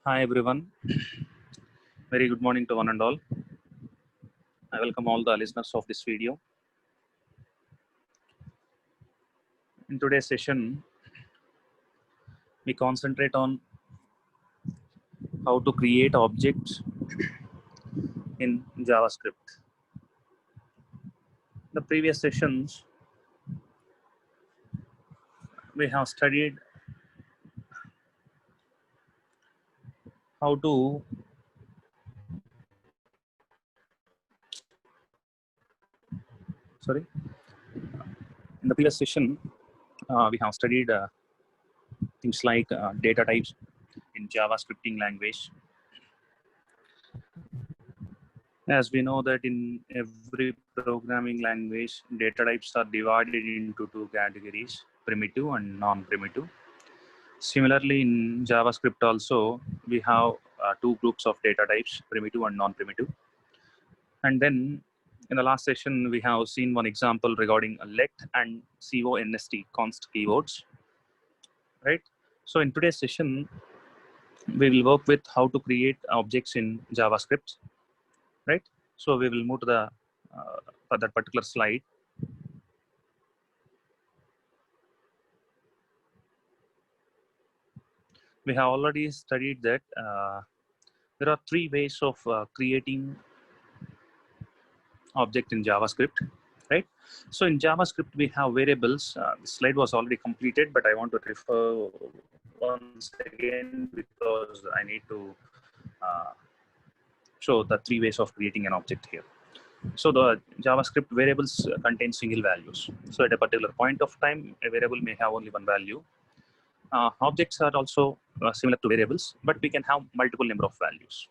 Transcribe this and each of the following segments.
Hi everyone, very good morning to one and all. I welcome all the listeners of this video. In today's session, we concentrate on how to create objects in JavaScript. The previous sessions, we have studied how to in the previous session, we have studied things like data types in JavaScripting language. As we know that in every programming language, data types are divided into two categories, primitive and non-primitive. Similarly, in JavaScript also, we have two groups of data types, primitive and non-primitive. And then in the last session, we have seen one example regarding let and const, const keywords, right? So in today's session, we will work with how to create objects in JavaScript, right? So we will move to the that particular slide. We have already studied that there are three ways of creating object in JavaScript, right? So in JavaScript, we have variables. The slide was already completed, but I want to refer once again because I need to show the three ways of creating an object here. So the JavaScript variables contain single values. So at a particular point of time, a variable may have only one value. Objects are also similar to variables, but we can have multiple number of values.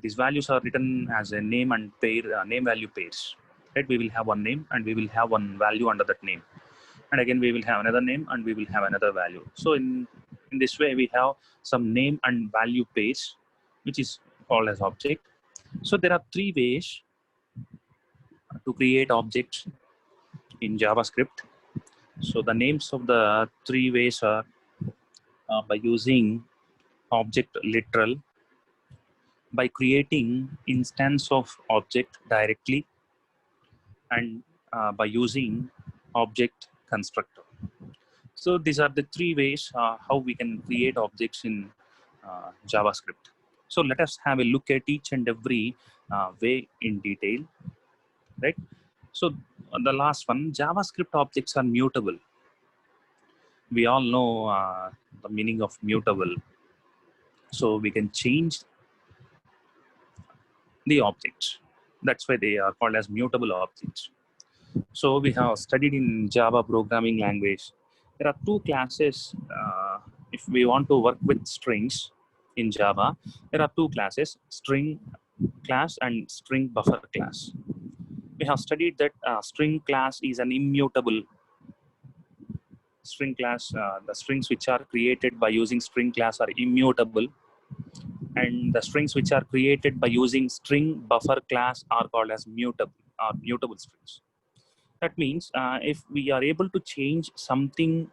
These values are written as a name and pair, name value pairs. Right? We will have one name and we will have one value under that name. And again, we will have another name and we will have another value. So in this way, we have some name and value pairs, which is called as object. So there are three ways to create objects in JavaScript. So the names of the three ways are by using object literal, by creating instance of object directly, and by using object constructor. So these are the three ways how we can create objects in JavaScript. So let us have a look at each and every way in detail, right? So the last one, JavaScript objects are mutable. We all know the meaning of mutable. So we can change the objects. That's why they are called as mutable objects. So we have studied in Java programming language. There are two classes. If we want to work with strings in Java, there are two classes, string class and string buffer class. We have studied that string class is an immutable string class. The strings which are created by using string class are immutable, and the strings which are created by using string buffer class are called as mutable strings. That means if we are able to change something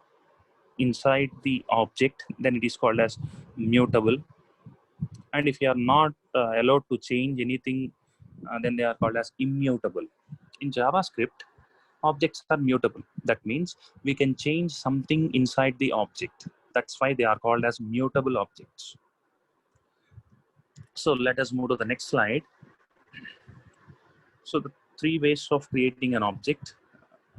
inside the object, then it is called as mutable. And if you are not allowed to change anything, then they are called as immutable. In JavaScript, objects are mutable. That means we can change something inside the object. That's why they are called as mutable objects. So let us move to the next slide. So the three ways of creating an object.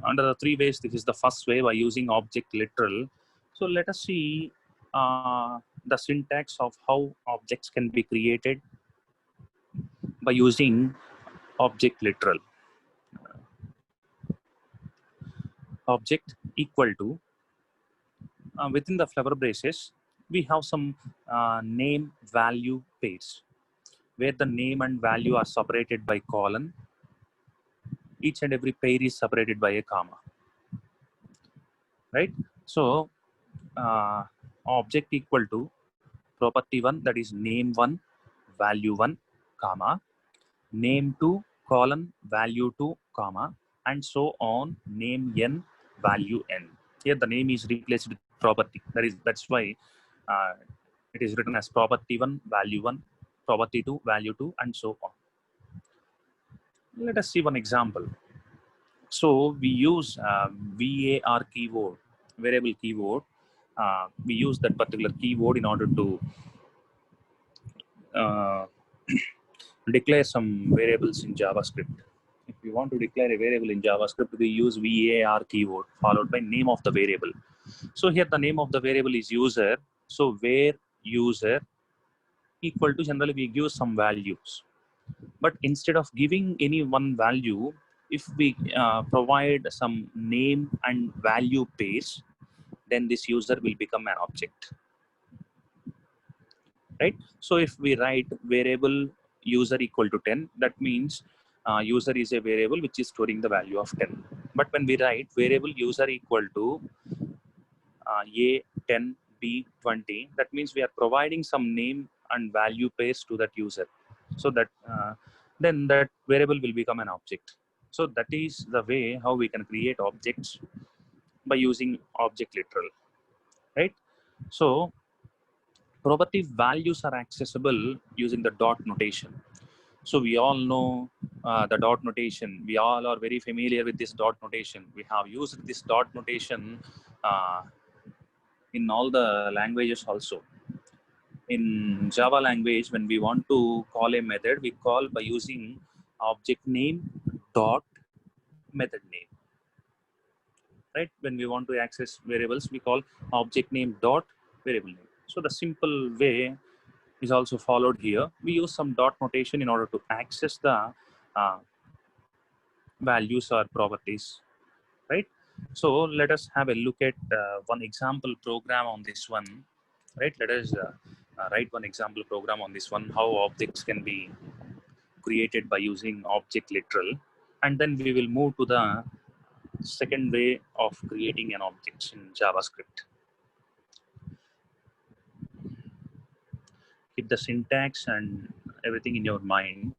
Under the three ways, this is the first way by using object literal. So let us see the syntax of how objects can be created by using object literal. Object equal to, within the flower braces, we have some name value pairs where the name and value are separated by colon. Each and every pair is separated by a comma, right? So object equal to property 1, that is name 1 value 1 comma name 2 colon value 2 comma and so on, name n value n. Here the name is replaced with property. That's why It is written as property 1, value 1, property 2, value 2, and so on. Let us see one example. So we use var keyword, variable keyword. We use that particular keyword in order to uh, declare some variables in JavaScript. If we want to declare a variable in JavaScript, we use var keyword followed by name of the variable. So here the name of the variable is user. So where user equal to, generally we give some values. But instead of giving any one value, if we provide some name and value pairs, then this user will become an object, right? So if we write variable user equal to 10, that means user is a variable which is storing the value of 10. But when we write variable user equal to a 10, b 20, that means we are providing some name and value pairs to that user, so that then that variable will become an object. So that is the way how we can create objects by using object literal, right? So property values are accessible using the dot notation. So we all know the dot notation. We all are very familiar with this dot notation. We have used this dot notation uh, in all the languages also. In Java language, when we want to call a method, we call by using object name dot method name, right? When we want to access variables, we call object name dot variable name. So the simple way is also followed here. We use some dot notation in order to access the uh, values or properties, right? So let us have a look at one example program on this one, right? Let us write one example program on this one, how objects can be created by using object literal, and then we will move to the second way of creating an object in JavaScript. Keep the syntax and everything in your mind.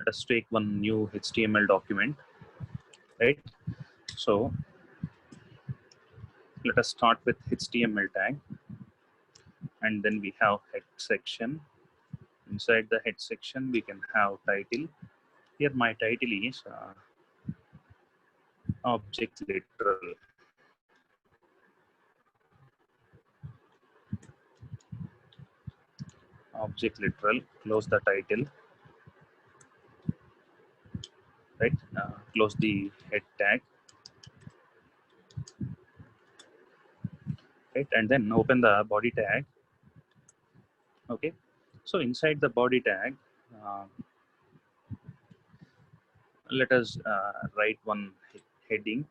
Let us take one new HTML document, right? So let us start with HTML tag, and then we have head section. Inside the head section, we can have title. Here my title is object literal. Object literal, close the title, right? Close the head tag, right? And then open the body tag. Okay. So inside the body tag, uh, let us write one heading,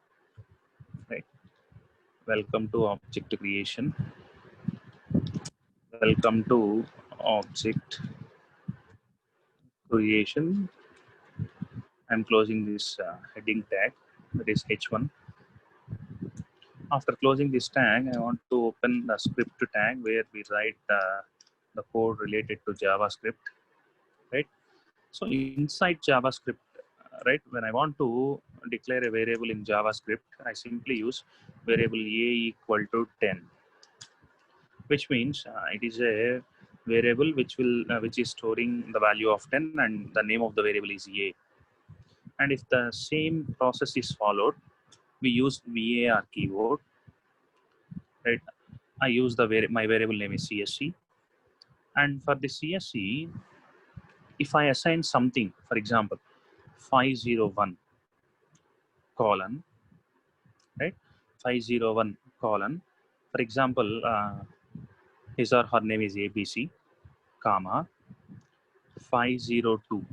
right? Welcome to object creation. Welcome to object creation. I'm closing this heading tag, that is H1. After closing this tag, I want to open the script tag where we write the code related to JavaScript, right? So inside JavaScript, right, when I want to declare a variable in JavaScript, I simply use variable a equal to 10, which means it is a variable which is storing the value of 10, and the name of the variable is a. And if the same process is followed, we use var keyword, right? I use my variable name is CSC, and for the CSC, if I assign something, for example, 501 colon, right? 501 colon. For example, his or her name is ABC, comma 502.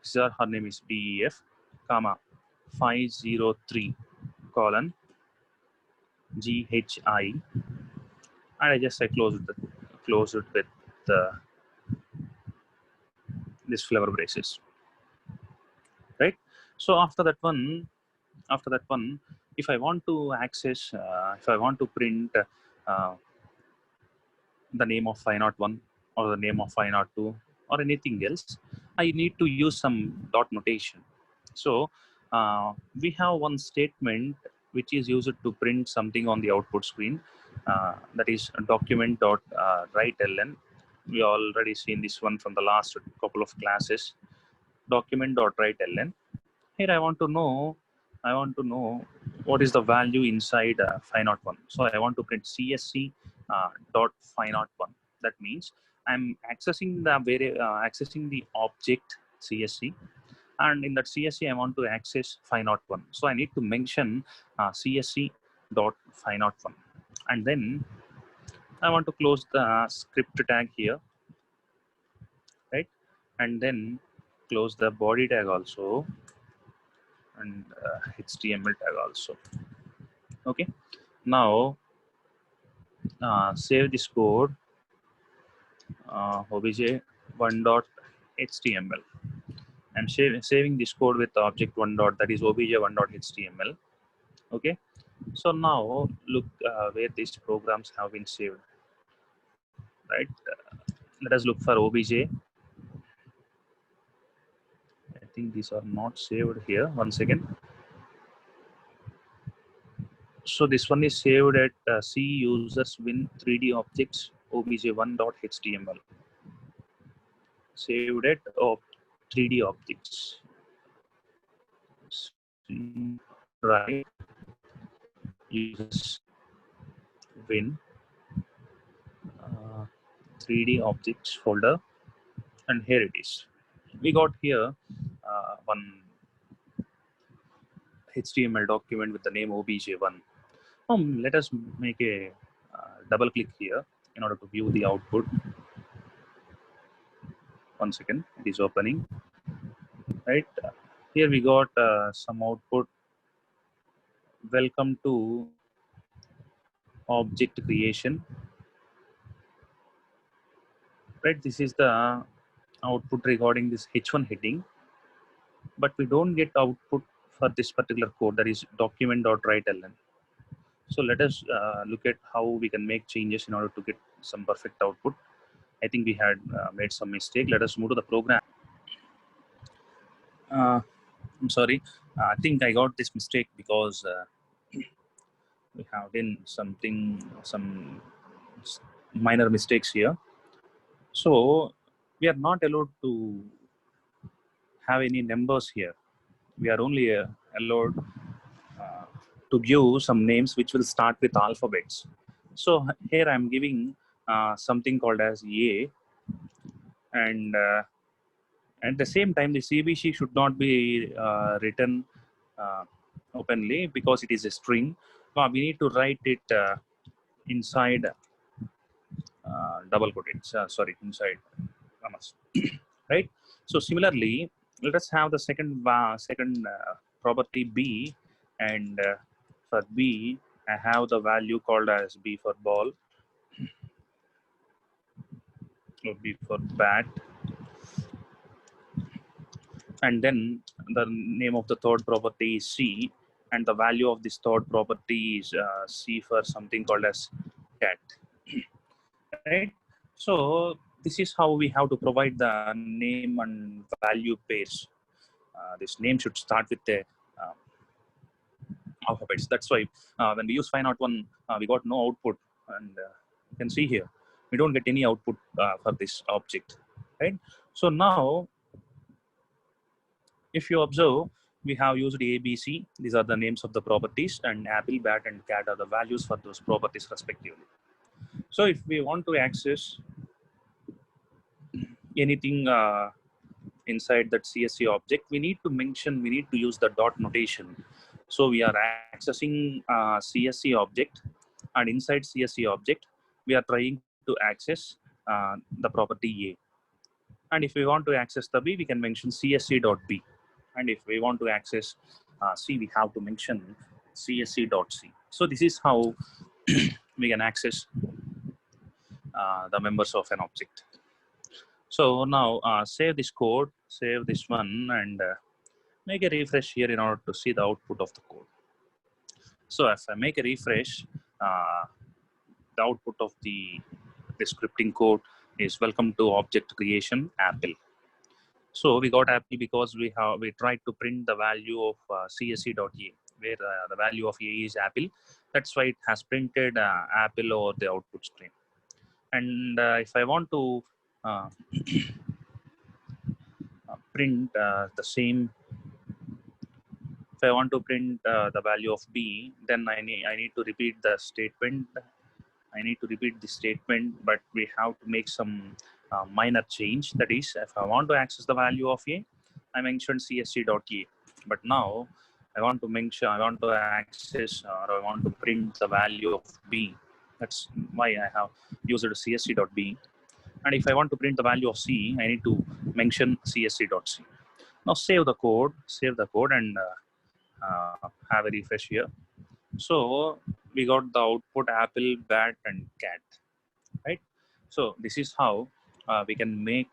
His or her name is BEF, comma 503 colon GHI, and I close it with this flavor braces, right? So after that one, if I want to access, if I want to print uh, the name of 501 or the name of 502 or anything else, I need to use some dot notation. So we have one statement which is used to print something on the output screen, that is document dot write ln. We already seen this one from the last couple of classes. Document dot write ln. Here I want to know what is the value inside 501. So I want to print csc dot 501. That means I'm accessing accessing the object csc, and in that csc I want to access 501. So I need to mention csc dot 501, and then I want to close the script tag here, right? And then close the body tag also, and html tag also. Okay, now save this code, obj1.html. I'm saving this code with object one dot, that is obj1.html. Okay, so now look where these programs have been saved, right? Let us look for obj. I think these are not saved here. One second. So this one is saved at C users win 3D objects obj1.html. Saved at 3D objects. Right. Users win 3D objects folder, and here it is. We got here one HTML document with the name obj1. Let us make a double click here in order to view the output. One second, it is opening. Right, here we got some output. Welcome to object creation. Right, this is the output regarding this h1 heading, but we don't get output for this particular code, that is document.write.ln. So let us look at how we can make changes in order to get some perfect output. I think we had made some mistake. Let us move to the program. I'm sorry, I think I got this mistake because we have done some minor mistakes here. So we are not allowed to have any numbers here. We are only allowed to give some names which will start with alphabets. So here I'm giving something called as A, and at the same time the CBC should not be written openly because it is a string. We need to write it inside double quotes, inside commas. Right, so similarly let us have the second property B, and for B I have the value called as B for ball, or B for bat, and then the name of the third property is C, and the value of this third property is C for something called as cat. Right, so this is how we have to provide the name and value pairs. This name should start with the alphabets. That's why when we use 501 we got no output, and you can see here we don't get any output for this object, right? So now if you observe, we have used ABC. These are the names of the properties, and apple, bat, and cat are the values for those properties respectively. So if we want to access anything inside that CSC object, we need to use the dot notation. So we are accessing CSC object, and inside CSC object we are trying to access the property A, and if we want to access the B, we can mention csc.b, and if we want to access C, we have to mention csc.c. So this is how we can access the members of an object. So now save this code, save this one, and make a refresh here in order to see the output of the code. So if I make a refresh, the output of the scripting code is welcome to object creation apple. So we got apple because we tried to print the value of csc.a, where the value of a is apple. That's why it has printed apple over the output stream. And if I want to uh, print the same, if I want to print the value of b, then I need to repeat the statement. I need to repeat the statement, but we have to make some minor change. That is, if I want to access the value of a, I mentioned csc.a. But now I want to access, or I want to print the value of b. That's why I have used csc.b. And if I want to print the value of c, I need to mention csc.c. Now save the code, and have a refresh here. So we got the output apple, bat, and cat, right? So this is how we can make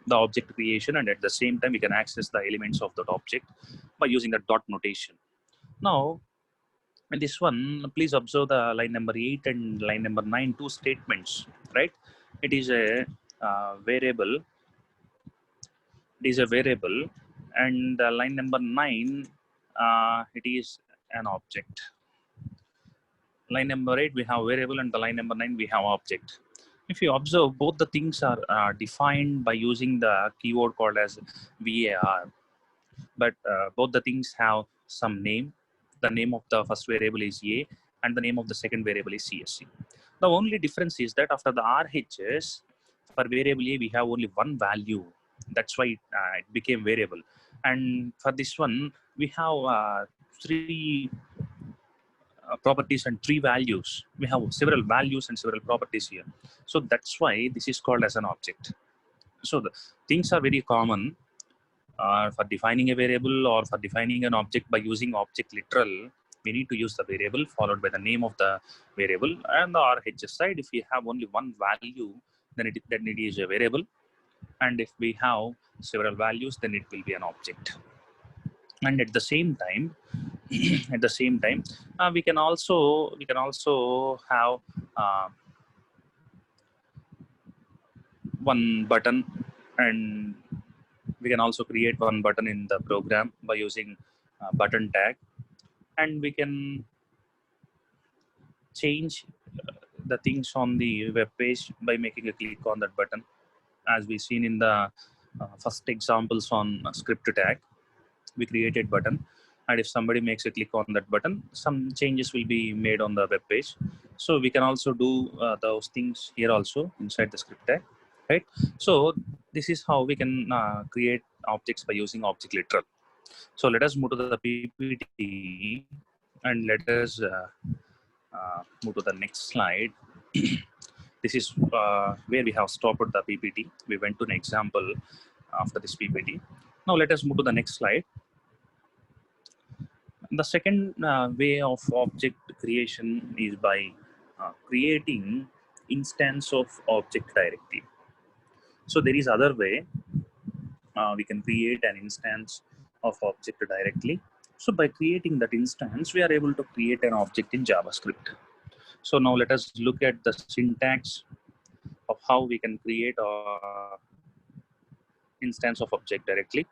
the object creation, and at the same time we can access the elements of that object by using the dot notation. Now in this one, please observe the line number 8 and line number 9, two statements, right? It is a variable. It is a variable, and line number 9, it is an object. Line number 8 we have variable, and the line number 9 we have object. If you observe, both the things are defined by using the keyword called as var, but both the things have some name. The name of the first variable is a, and the name of the second variable is csc. The only difference is that after the RHS, for variable a we have only one value. That's why it became variable. And for this one we have three properties and three values. We have several values and several properties here. So that's why this is called as an object. So the things are very common for defining a variable or for defining an object. By using object literal, we need to use the variable followed by the name of the variable. And the RHS side, if we have only one value, then it is a variable. And if we have several values, then it will be an object. And at the same time, we can also have one button, and we can also create one button in the program by using button tag, and we can change the things on the web page by making a click on that button, as we seen in the first examples on script tag. We created button, and if somebody makes a click on that button, some changes will be made on the web page. So we can also do those things here also inside the script tag, right? So this is how we can create objects by using object literal. So let us move to the PPT, and let us move to the next slide. This is where we have stopped the PPT. We went to an example after this PPT. Now let us move to the next slide. The second way of object creation is by creating instance of object directly. So there is other way we can create an instance of object directly. So by creating that instance, we are able to create an object in JavaScript. So now let us look at the syntax of how we can create an instance of object directly.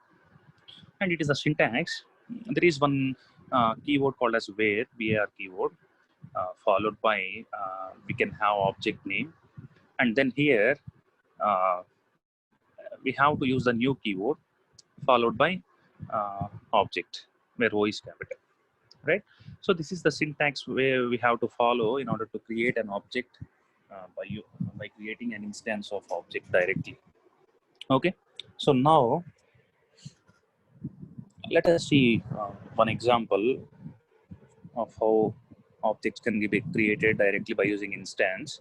And it is a syntax. There is one keyword called as var keyword, followed by we can have object name, and then here we have to use the new keyword followed by object where O is capital, right? So this is the syntax where we have to follow in order to create an object by creating an instance of object directly. Okay, so now let us see one example of how objects can be created directly by using instance.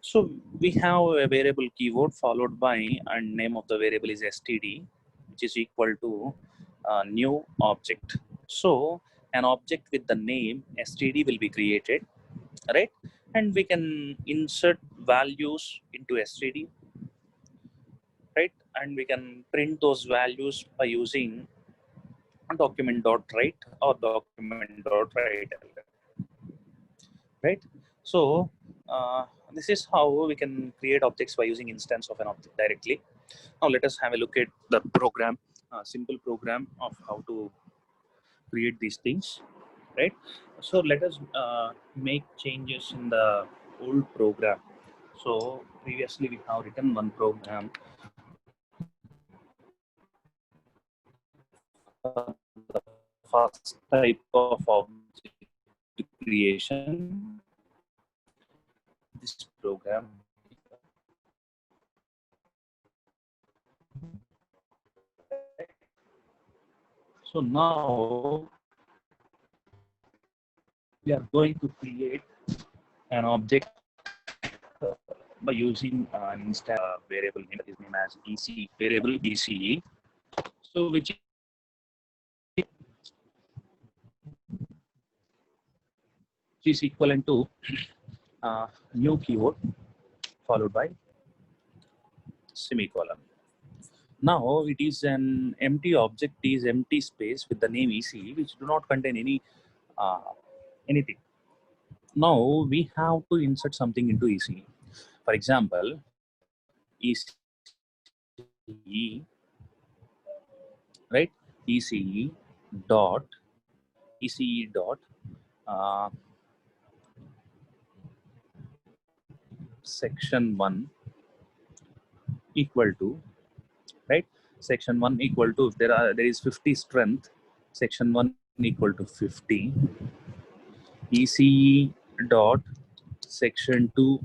So we have a variable keyword followed by, and name of the variable is std, which is equal to new object. So an object with the name std will be created, right? And we can insert values into std, right? And we can print those values by using document.write or document.write, right? So this is how we can create objects by using instance of an object directly. Now let us have a look at the program, simple program of how to create these things, right? So let us make changes in the old program. So previously we have written one program for the first type of object creation. This program. So now we are going to create an object by using an instance variable name that is named as EC variable ECE. So which is equivalent to new keyword followed by semicolon. Now it is an empty object, is empty space with the name ECE, which do not contain any anything. Now we have to insert something into ECE. For example, ECE, right? ECE dot ECE dot uh, section 1 equal to, right? Section 1 equal to, if there is 50 strength, section 1 equal to 50. ECE dot section 2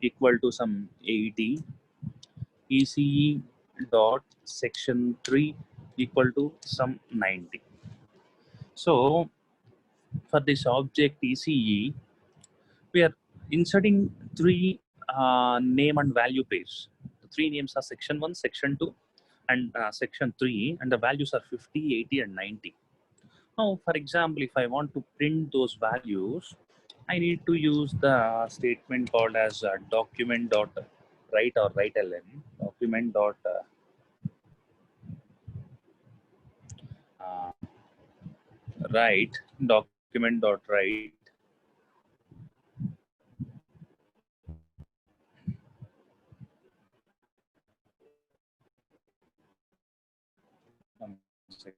equal to some 80. ECE dot section 3 equal to some 90. So for this object ECE, we are inserting three name and value pairs. The three names are section 1, section 2, and section 3, and the values are 50, 80, and 90. Now, for example, if I want to print those values, I need to use the statement called as document dot write or write ln, document dot uh, write, document dot write. One second.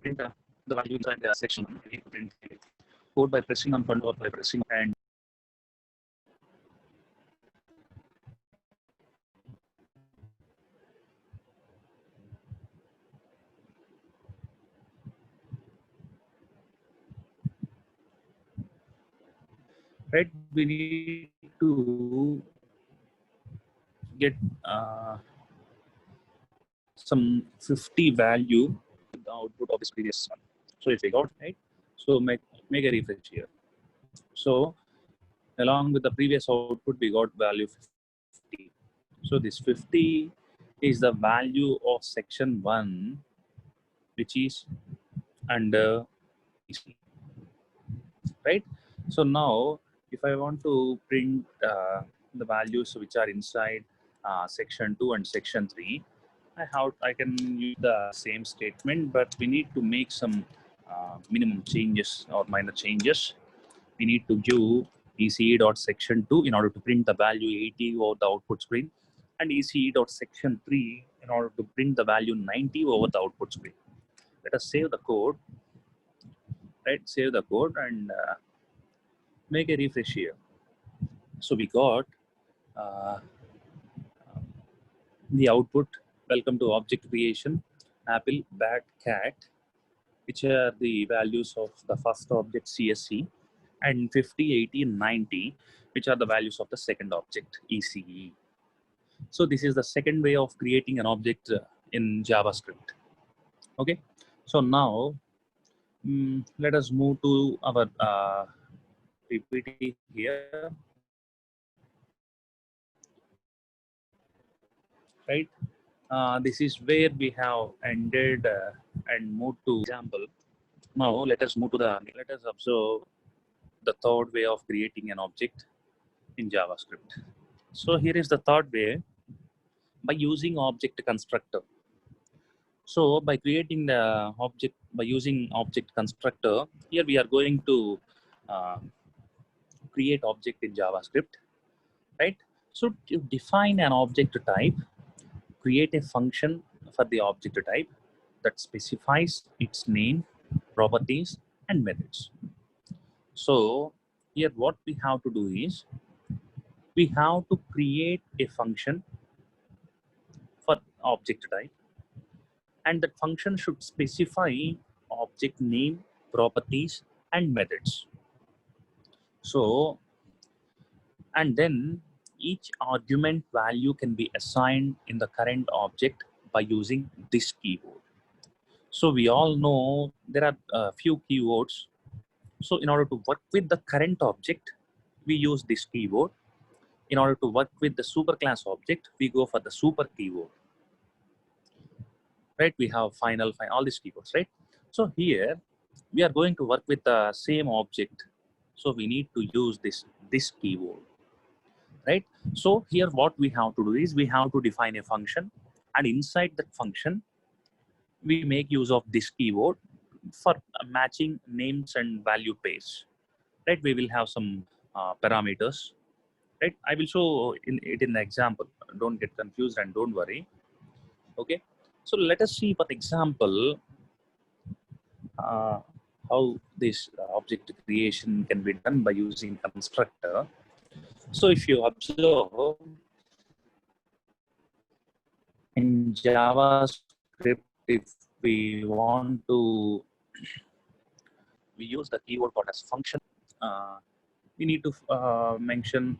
Print the value inside the section. We need to print code by pressing on front or by pressing and right. We need to get some 50 value with the output of this previous one. So if we got right, so make a refresh here. So along with the previous output, we got value 50. So this 50 is the value of section 1, which is under EC, right? So now if I want to print the values which are inside section 2 and section 3, I can use the same statement, but we need to make some minimum changes or minor changes. We need to give ECE dot section 2 in order to print the value 80 over the output screen, and ECE dot section 3 in order to print the value 90 over the output screen. Let us save the code, right? Save the code and make a refresh here. So we got uh, the output. Welcome to object creation, apple, bat, cat, which are the values of the first object CSC, and 50, 80, and 90, which are the values of the second object ECE. So this is the second way of creating an object in JavaScript. Okay, so now let us move to our PPT here, right? This is where we have ended and moved to example. Now let us move to let us observe the third way of creating an object in JavaScript. So here is the third way, by using object constructor. So by creating the object, by using object constructor, here we are going to uh, create object in JavaScript, right? So to define an object type, create a function for the object type that specifies its name, properties, and methods. So here what we have to do is, we have to create a function for object type, and that function should specify object name, properties, and methods. So, and then each argument value can be assigned in the current object by using this keyword. So we all know there are a few keywords. So in order to work with the current object, we use this keyword. In order to work with the superclass object, we go for the super keyword, right? We have final, all these keywords, right? So here we are going to work with the same object. So we need to use this keyword, right? So here what we have to do is, we have to define a function, and inside that function, we make use of this keyword for matching names and value pairs, right? We will have some parameters, right? I will show it in the example. Don't get confused and don't worry. Okay. So let us see, for example, uh, how this object creation can be done by using constructor. So if you observe in JavaScript, if we want to, we use the keyword called as function. We need to mention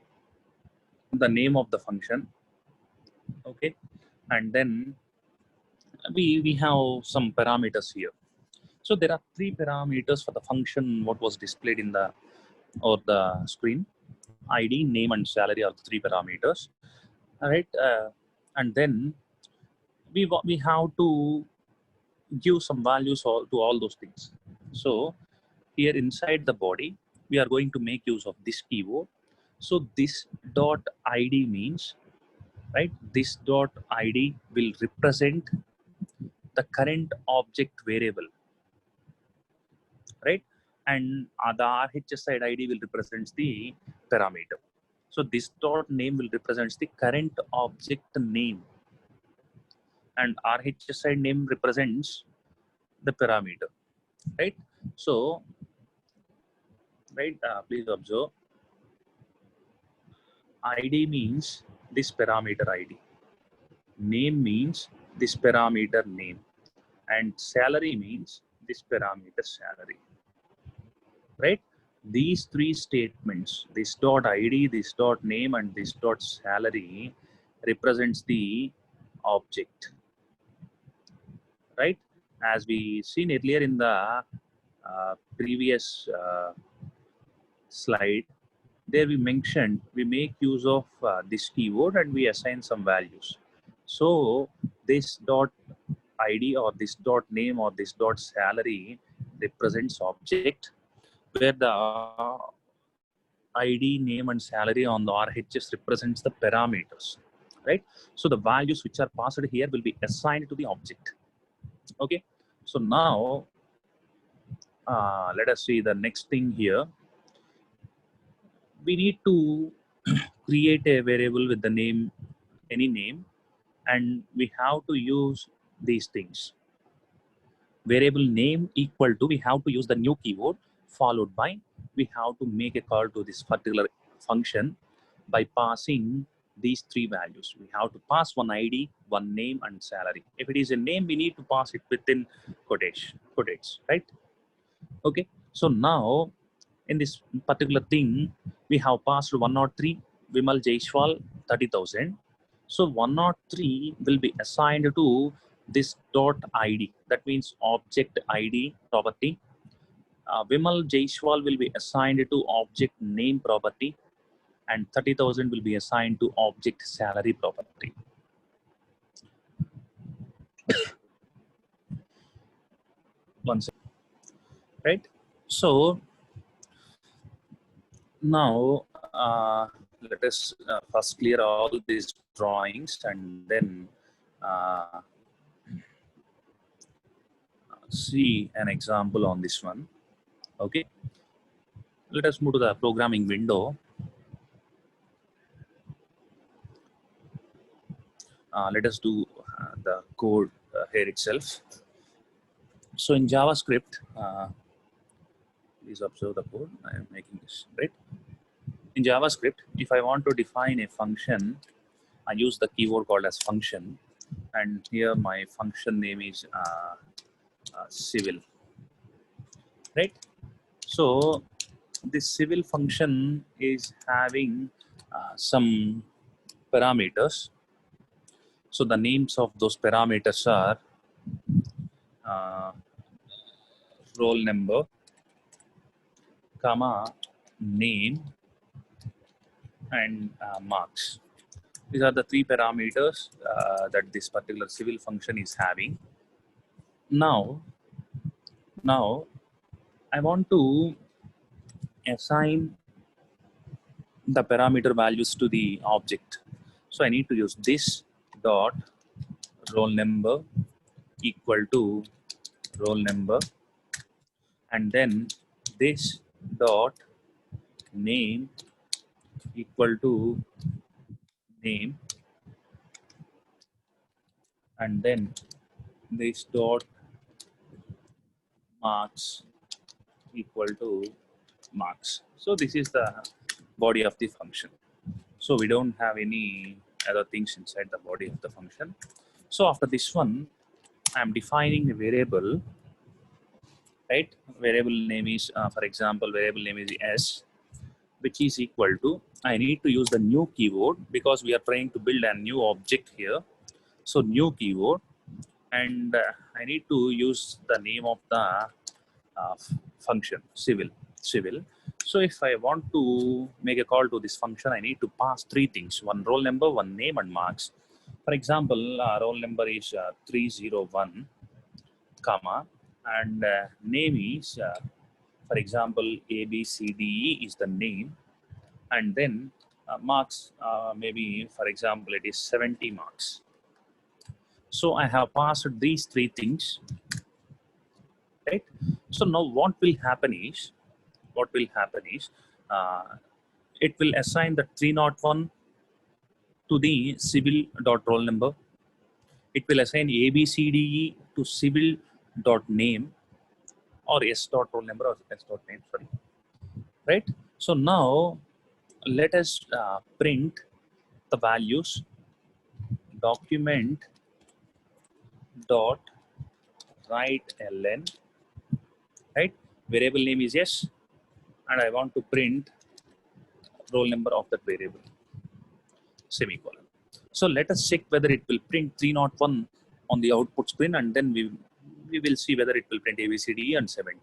the name of the function, okay, and then we have some parameters here. So there are three parameters for the function what was displayed in the screen. ID, name, and salary are the three parameters. All right, and then we have to give some values to all those things. So here inside the body, we are going to make use of this keyword. So this dot ID means, right, this dot ID will represent the current object variable, right? And the RHS side ID will represent the parameter. So this dot name will represent the current object name, and RHS side name represents the parameter, right? So, right, please observe, ID means this parameter ID, name means this parameter name, and salary means this parameter salary, right? These three statements, this dot ID, this dot name, and this dot salary, represents the object, right? As we seen earlier in the previous slide, there we mentioned we make use of this keyword and we assign some values. So this dot ID or this dot name or this dot salary represents object, where the ID, name, and salary on the RHS represents the parameters, right? So the values which are passed here will be assigned to the object. Okay. So now let us see the next thing here. We need to create a variable with the name, any name, and we have to use these things. Variable name equal to, we have to use the new keyword, followed by, we have to make a call to this particular function by passing these three values. We have to pass one ID, one name, and salary. If it is a name, we need to pass it within quotates, right? Okay. So now in this particular thing, we have passed 103 Vimal Jaiswal 30,000. So 103 will be assigned to this dot ID. That means object ID property. Vimal Jaiswal will be assigned to object name property, and 30,000 will be assigned to object salary property. One second. right? So now let us first clear all these drawings and then uh, see an example on this one. Okay, let us move to the programming window. Let us do the code here itself. So in JavaScript, please observe the code. I am making this right. In JavaScript, if I want to define a function, I use the keyword called as function, and here my function name is civil, right? So this civil function is having some parameters. So the names of those parameters are uh, roll number, comma, name, and marks. These are the three parameters that this particular civil function is having. Now I want to assign the parameter values to the object. So I need to use this dot roll number equal to roll number, and then this dot name equal to name, and then this dot marks equal to marks. So this is the body of the function. So we don't have any other things inside the body of the function. So after this one, I'm defining a variable, right? Variable name is, for example, variable name is s, which is equal to, I need to use the new keyword because we are trying to build a new object here. So new keyword, and I need to use the name of the function, civil. So if I want to make a call to this function, I need to pass three things: one roll number, one name, and marks. For example, roll number is 301, comma, and name is, for example, ABCDE is the name, and then marks, maybe for example, it is 70 marks. So I have passed these three things, right? So now what will happen is, uh, it will assign the 301 to the civil dot roll number. It will assign ABCDE to civil dot name, or S dot roll number, or S dot name, sorry, right? So now let us print the values. Document dot write ln, right? Variable name is yes, and I want to print roll number of that variable, semicolon. So let us check whether it will print 301 on the output screen, and then we will see whether it will print ABCDE and 70.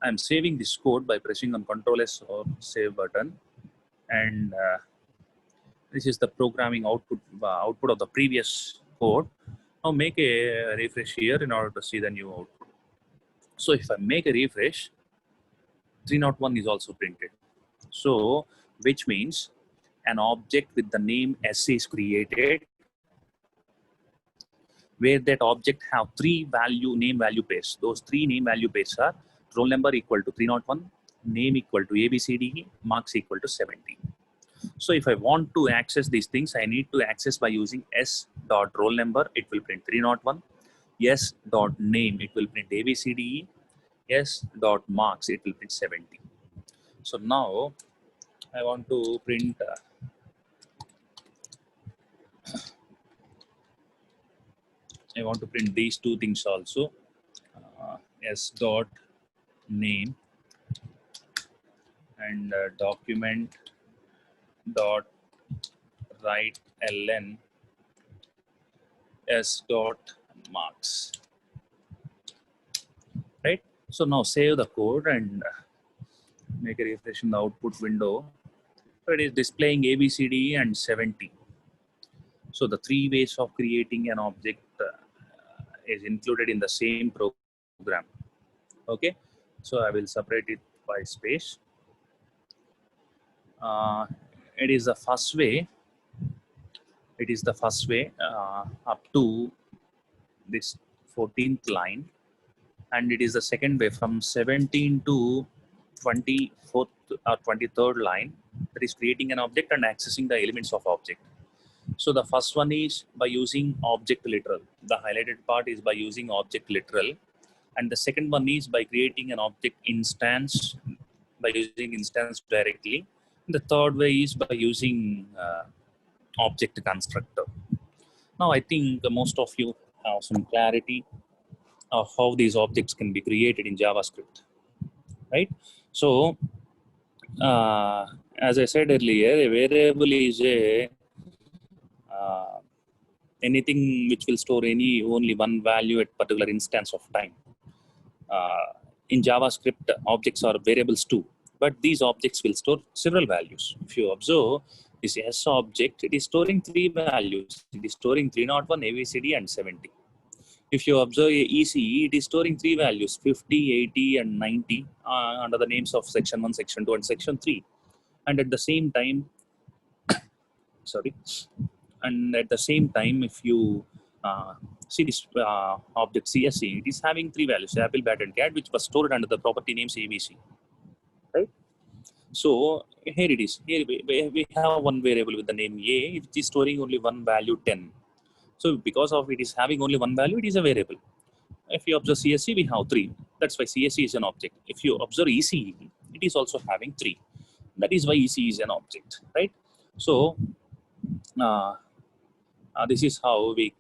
I'm saving this code by pressing on Ctrl S or save button, and this is the programming output of the previous code. Now make a refresh here in order to see the new output. So if I make a refresh, 301 is also printed. So which means an object with the name S is created, where that object have three name value pairs. Those three name value pairs are roll number equal to 301, name equal to ABCDE, marks equal to 70. So if I want to access these things, I need to access by using s dot roll number, it will print 301, s dot name, it will print ABCDE, s dot marks, it will print 70. So now I want to print these two things also, s dot name and document dot write ln s dot marks, right? So now save the code and make a refresh in the output window. So it is displaying ABCD and 70. So the three ways of creating an object is included in the same program. Okay, So I will separate it by space. It is the first way. It is the first way up to this 14th line, and it is the second way from 17 to 24th or 23rd line, that is creating an object and accessing the elements of object. So the first one is by using object literal. The highlighted part is by using object literal, and the second one is by creating an object instance by using instance directly. The third way is by using object constructor. Now I think most of you have some clarity of how these objects can be created in JavaScript, right? So as I said earlier, a variable is a uh, anything which will store only one value at particular instance of time. In JavaScript, objects are variables too, but these objects will store several values. If you observe this S object, it is storing three values. It is storing 301, ABCD, and 70. If you observe a ECE, it is storing three values, 50, 80, and 90, under the names of section 1, section 2, and section 3. And at the same time, if you see this object CSE, it is having three values, apple, bat, and cat, which was stored under the property names ABC, right? So here it is. Here we have one variable with the name A, which is storing only one value, 10. So because of it is having only one value, it is a variable. If you observe CSE, we have three. That's why CSE is an object. If you observe ECE, it is also having three. That is why ECE is an object, right? So this is how we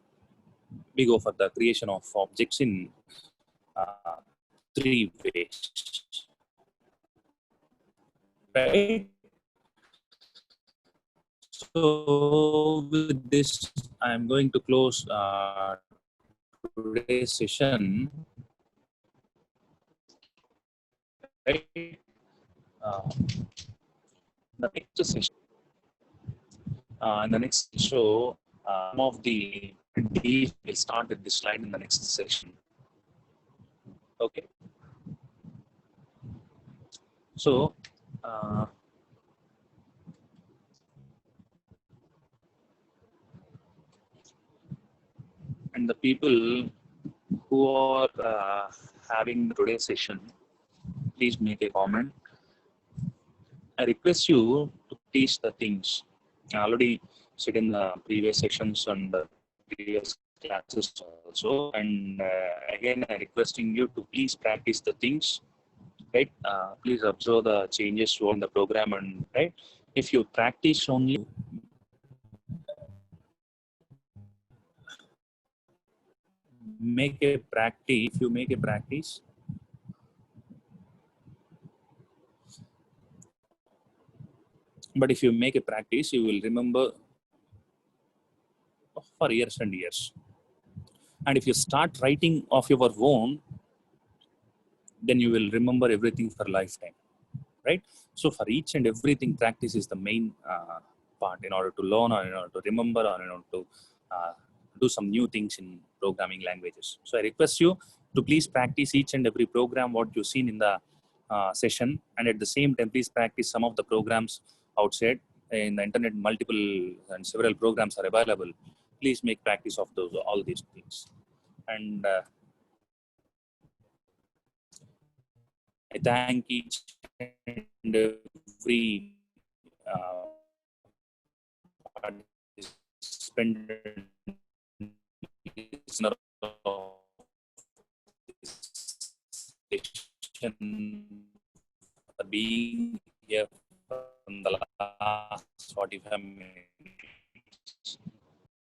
go for the creation of objects in three ways, right? So with this, I'm going to close today's session. Right? The next session, in the next show, some of the D will start with this slide in the next section. Okay. So, and the people who are having today's session, please make a comment. I request you to teach the things. I already said in the previous sections and the previous classes also. And again, I'm requesting you to please practice the things, right? Please observe the changes on the program, and right. If you practice only, make a practice. If you make a practice, but if you make a practice, you will remember for years and years. And if you start writing of your own, then you will remember everything for lifetime, right? So for each and everything, practice is the main part in order to learn, or in order to remember, or in order to do some new things in programming languages. So I request you to please practice each and every program what you've seen in the session, and at the same time, please practice some of the programs outside in the internet. Multiple and several programs are available. Please make practice of all these things. And I thank each and every participant, listener of this session, for being here from the last 45 minutes.